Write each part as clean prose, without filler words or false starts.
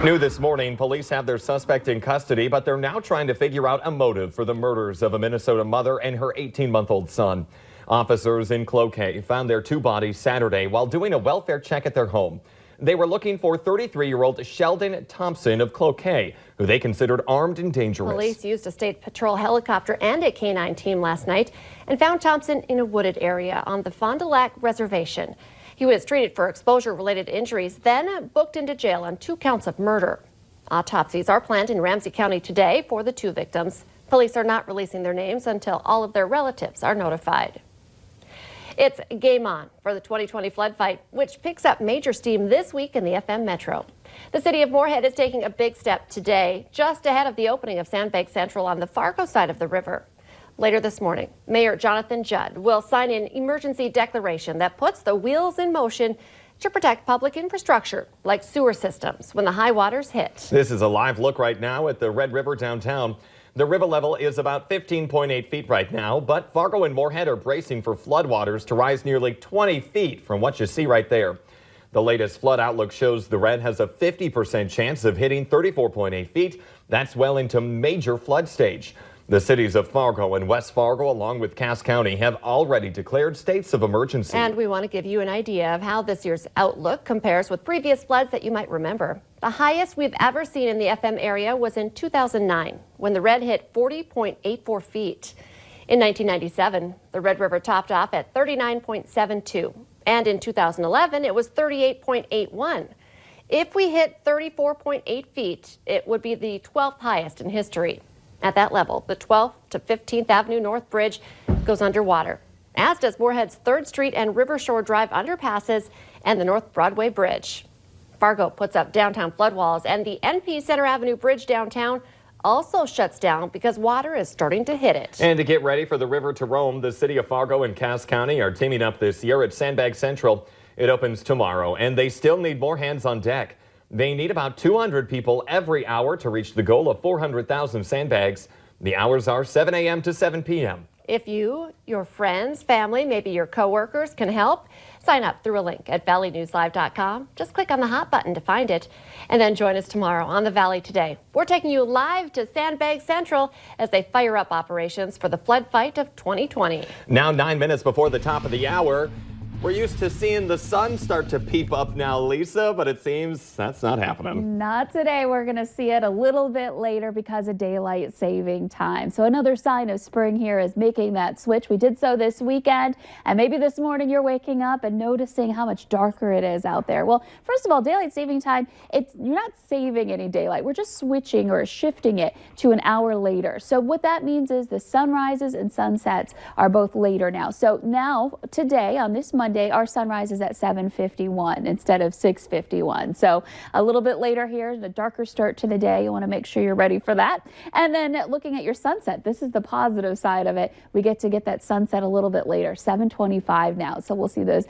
New this morning, police have their suspect in custody, but they're now trying to figure out a motive for the murders of a Minnesota mother and her 18-month-old son. Officers in Cloquet found their two bodies Saturday while doing a welfare check at their home. They were looking for 33-year-old Sheldon Thompson of Cloquet, who they considered armed and dangerous. Police used a state patrol helicopter and a K-9 team last night and found Thompson in a wooded area on the Fond du Lac Reservation. He was treated for exposure-related injuries, then booked into jail on 2 counts of murder. Autopsies are planned in Ramsey County today for the 2 victims. Police are not releasing their names until all of their relatives are notified. It's game on for the 2020 flood fight, which picks up major steam this week in the FM Metro. The city of Moorhead is taking a big step today, just ahead of the opening of Sandbank Central on the Fargo side of the river. Later this morning, Mayor Jonathan Judd will sign an emergency declaration that puts the wheels in motion to protect public infrastructure like sewer systems when the high waters hit. This is a live look right now at the Red River downtown. The river level is about 15.8 feet right now, but Fargo and Moorhead are bracing for floodwaters to rise nearly 20 feet from what you see right there. The latest flood outlook shows the Red has a 50% chance of hitting 34.8 feet. That's well into major flood stage. The cities of Fargo and West Fargo, along with Cass County, have already declared states of emergency. And we want to give you an idea of how this year's outlook compares with previous floods that you might remember. The highest we've ever seen in the FM area was in 2009, when the Red hit 40.84 feet. In 1997, the Red River topped off at 39.72. And in 2011, it was 38.81. If we hit 34.8 feet, it would be the 12th highest in history. At that level, the 12th to 15th Avenue North Bridge goes underwater, as does Moorhead's 3rd Street and River Shore Drive underpasses and the North Broadway Bridge. Fargo puts up downtown flood walls, and the NP Center Avenue Bridge downtown also shuts down because water is starting to hit it. And to get ready for the river to roam, the city of Fargo and Cass County are teaming up this year at Sandbank Central. It opens tomorrow, and they still need more hands on deck. They need about 200 people every hour to reach the goal of 400,000 sandbags. The hours are 7 a.m. to 7 p.m. If you, your friends, family, maybe your coworkers can help, sign up through a link at valleynewslive.com. Just click on the hot button to find it, and then join us tomorrow on the Valley Today. We're taking you live to Sandbank Central as they fire up operations for the flood fight of 2020. Now 9 minutes before the top of the hour. We're used to seeing the sun start to peep up now, Lisa, but it seems that's not happening. Not today. We're going to see it a little bit later because of daylight saving time. So another sign of spring here is making that switch. We did so this weekend, and maybe this morning you're waking up and noticing how much darker it is out there. Well, first of all, daylight saving time, you're not saving any daylight. We're just switching or shifting it to an hour later. So what that means is the sunrises and sunsets are both later now. So now, today, on this Monday, our sunrise is at 7:51 instead of 6:51. So a little bit later here, the darker start to the day. You want to make sure you're ready for that. And then looking at your sunset, this is the positive side of it. We get to get that sunset a little bit later, 7:25 now. So we'll see those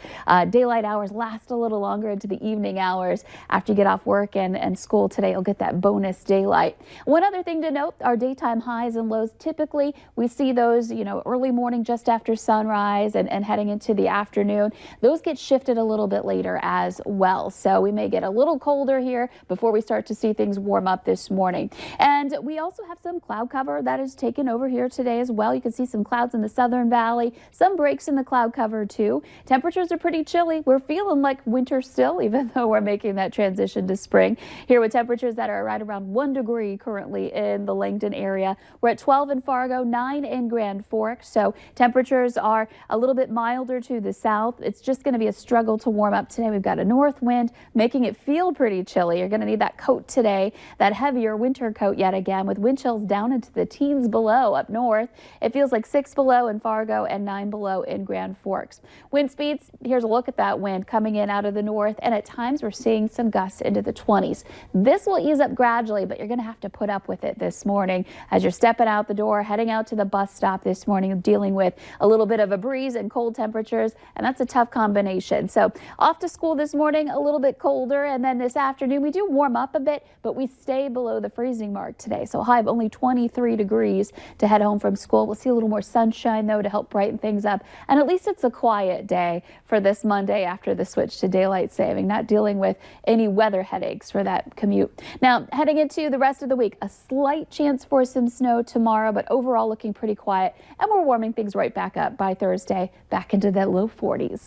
daylight hours last a little longer into the evening hours. After you get off work and school today, you'll get that bonus daylight. One other thing to note, our daytime highs and lows, typically we see those, early morning just after sunrise and heading into the afternoon. Those get shifted a little bit later as well. So we may get a little colder here before we start to see things warm up this morning. And we also have some cloud cover that is taken over here today as well. You can see some clouds in the Southern Valley, some breaks in the cloud cover too. Temperatures are pretty chilly. We're feeling like winter still, even though we're making that transition to spring. Here with temperatures that are right around 1 degree currently in the Langdon area. We're at 12 in Fargo, 9 in Grand Forks. So temperatures are a little bit milder to the south. It's just going to be a struggle to warm up today. We've got a north wind making it feel pretty chilly. You're going to need that coat today, that heavier winter coat yet again, with wind chills down into the teens below up north. It feels like 6 below in Fargo and 9 below in Grand Forks. Wind speeds, here's a look at that wind coming in out of the north, and at times we're seeing some gusts into the 20s. This will ease up gradually, but you're going to have to put up with it this morning as you're stepping out the door, heading out to the bus stop this morning, dealing with a little bit of a breeze and cold temperatures, and that's a tough combination. So off to school this morning, a little bit colder, and then this afternoon we do warm up a bit, but we stay below the freezing mark today. So a high of only 23 degrees to head home from school. We'll see a little more sunshine though to help brighten things up. And at least it's a quiet day for this Monday after the switch to daylight saving, not dealing with any weather headaches for that commute. Now heading into the rest of the week, a slight chance for some snow tomorrow, but overall looking pretty quiet, and we're warming things right back up by Thursday, back into the low 40s.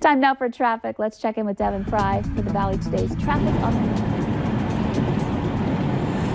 Time now for traffic. Let's check in with Devin Fry for the Valley Today's traffic update.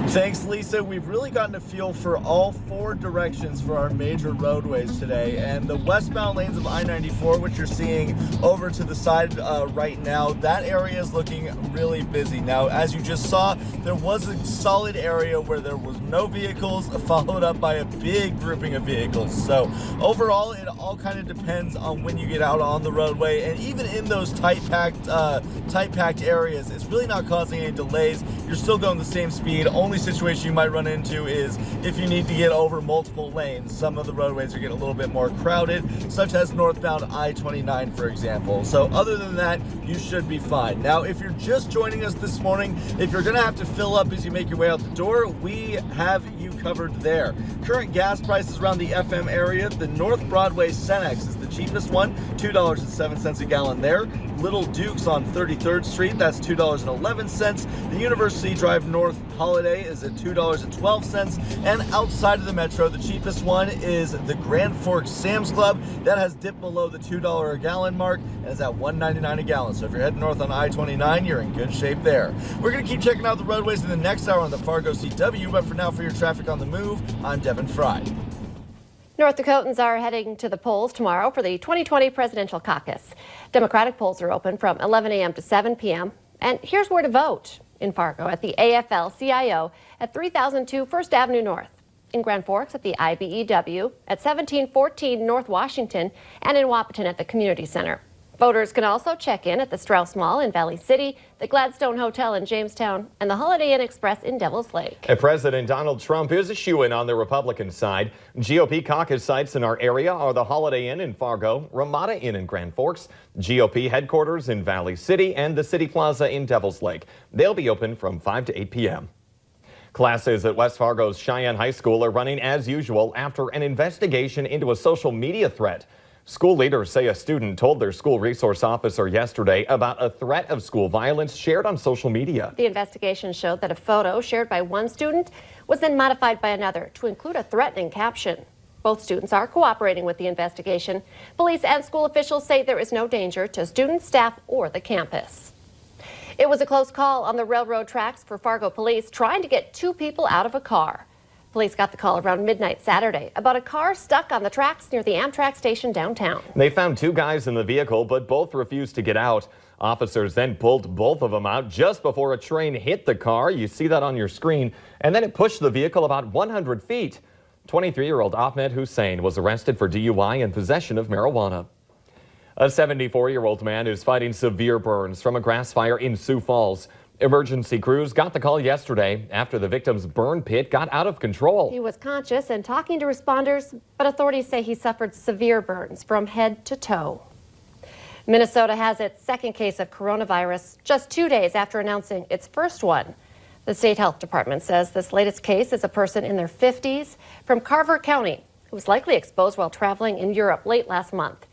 Thanks, Lisa. We've really gotten a feel for all 4 directions for our major roadways today. And the westbound lanes of I-94, which you're seeing over to the side right now, that area is looking really busy. Now, as you just saw, there was a solid area where there was no vehicles, followed up by a big grouping of vehicles. So overall, it all kind of depends on when you get out on the roadway. And even in those tight-packed areas, it's really not causing any delays. You're still going the same speed. Only situation you might run into is if you need to get over multiple lanes. Some of the roadways are getting a little bit more crowded, such as northbound I-29, for example. So other than that, you should be fine. Now, if you're just joining us this morning, if you're going to have to fill up as you make your way out the door, we have you covered there. Current gas prices around the FM area, the North Broadway Cenex is the cheapest one, $2.07 a gallon there. Little Dukes on 33rd Street, that's $2.11. The University Drive North Holiday is at $2.12. And outside of the metro, the cheapest one is the Grand Forks Sam's Club. That has dipped below the $2 a gallon mark and is at $1.99 a gallon. So if you're heading north on I-29, you're in good shape there. We're going to keep checking out the roadways in the next hour on the Fargo CW, but for now, for your traffic on the move, I'm Devin Fry. North Dakotans are heading to the polls tomorrow for the 2020 presidential caucus. Democratic polls are open from 11 a.m. to 7 p.m. And here's where to vote. In Fargo at the AFL-CIO at 3002 First Avenue North. In Grand Forks at the IBEW at 1714 North Washington, and in Wahpeton at the Community Center. Voters can also check in at the Strauss Mall in Valley City, the Gladstone Hotel in Jamestown, and the Holiday Inn Express in Devil's Lake. President Donald Trump is a shoo-in on the Republican side. GOP caucus sites in our area are the Holiday Inn in Fargo, Ramada Inn in Grand Forks, GOP headquarters in Valley City, and the City Plaza in Devil's Lake. They'll be open from 5 to 8 p.m. Classes at West Fargo's Cheyenne High School are running as usual after an investigation into a social media threat. School leaders say a student told their school resource officer yesterday about a threat of school violence shared on social media. The investigation showed that a photo shared by one student was then modified by another to include a threatening caption. Both students are cooperating with the investigation. Police and school officials say there is no danger to students, staff, or the campus. It was a close call on the railroad tracks for Fargo police trying to get 2 people out of a car. Police got the call around midnight Saturday about a car stuck on the tracks near the Amtrak station downtown. They found 2 guys in the vehicle, but both refused to get out. Officers then pulled both of them out just before a train hit the car. You see that on your screen. And then it pushed the vehicle about 100 feet. 23-year-old Ahmed Hussein was arrested for DUI and possession of marijuana. A 74-year-old man is fighting severe burns from a grass fire in Sioux Falls. Emergency crews got the call yesterday after the victim's burn pit got out of control. He was conscious and talking to responders, but authorities say he suffered severe burns from head to toe. Minnesota has its second case of coronavirus just 2 days after announcing its first one. The state health department says this latest case is a person in their 50s from Carver County who was likely exposed while traveling in Europe late last month.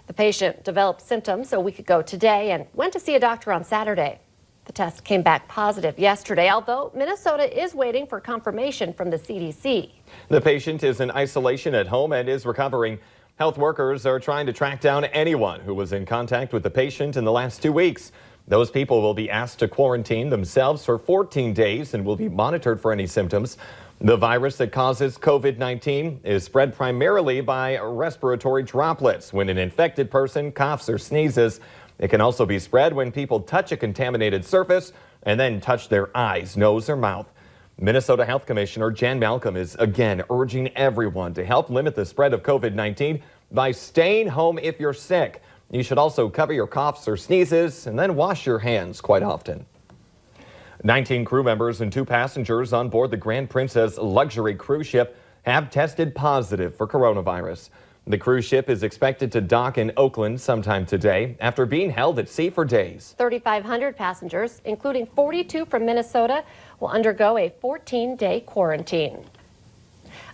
The patient developed symptoms a week ago today and went to see a doctor on Saturday. The test came back positive yesterday, although Minnesota is waiting for confirmation from the CDC. The patient is in isolation at home and is recovering. Health workers are trying to track down anyone who was in contact with the patient in the last 2 weeks. Those people will be asked to quarantine themselves for 14 days and will be monitored for any symptoms. The virus that causes COVID-19 is spread primarily by respiratory droplets when an infected person coughs or sneezes. It can also be spread when people touch a contaminated surface and then touch their eyes, nose, or mouth. Minnesota Health Commissioner Jan Malcolm is again urging everyone to help limit the spread of COVID-19 by staying home if you're sick. You should also cover your coughs or sneezes and then wash your hands quite often. 19 crew members and 2 passengers on board the Grand Princess luxury cruise ship have tested positive for coronavirus. The cruise ship is expected to dock in Oakland sometime today after being held at sea for days. 3,500 passengers, including 42 from Minnesota, will undergo a 14-day quarantine.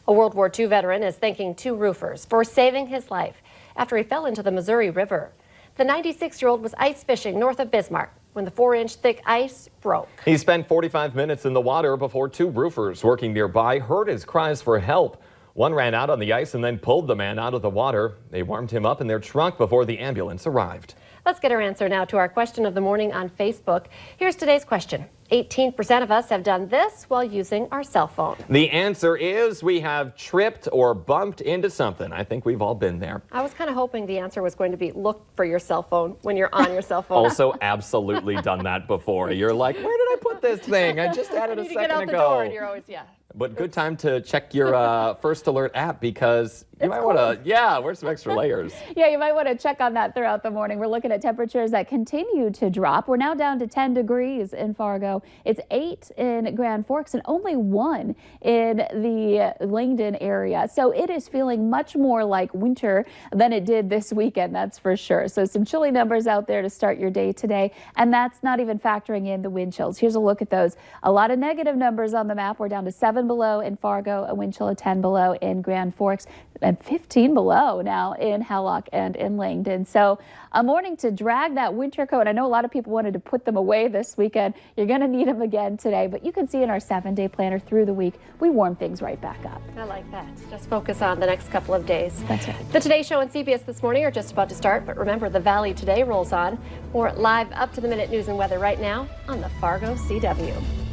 A World War II veteran is thanking two roofers for saving his life after he fell into the Missouri River. The 96-year-old was ice fishing north of Bismarck when the 4-inch thick ice broke. He spent 45 minutes in the water before two roofers working nearby heard his cries for help. One ran out on the ice and then pulled the man out of the water. They warmed him up in their trunk before the ambulance arrived. Let's get our answer now to our question of the morning on Facebook. Here's today's question. 18% of us have done this while using our cell phone. The answer is we have tripped or bumped into something. I think we've all been there. I was kind of hoping the answer was going to be look for your cell phone when you're on your cell phone. Also absolutely done that before. You're like, where did I put this thing? I just had it a You need to get second out the door and ago. you're always, yeah. But good time to check your First Alert app because you might want to, wear some extra layers. Yeah, you might want to check on that throughout the morning. We're looking at temperatures that continue to drop. We're now down to 10 degrees in Fargo. It's 8 in Grand Forks and only 1 in the Langdon area. So it is feeling much more like winter than it did this weekend, that's for sure. So some chilly numbers out there to start your day today. And that's not even factoring in the wind chills. Here's a look at those. A lot of negative numbers on the map. We're down to 7 below in Fargo, a wind chill of 10 below in Grand Forks, and 15 below now in Hallock and in Langdon. So a morning to drag that winter coat. I know a lot of people wanted to put them away this weekend. You're going to need them again today, but you can see in our 7-day planner through the week, we warm things right back up. I like that. Just focus on the next couple of days. That's right. The Today Show and CBS This Morning are just about to start, but remember, the Valley Today rolls on. More live up-to-the-minute news and weather right now on the Fargo CW.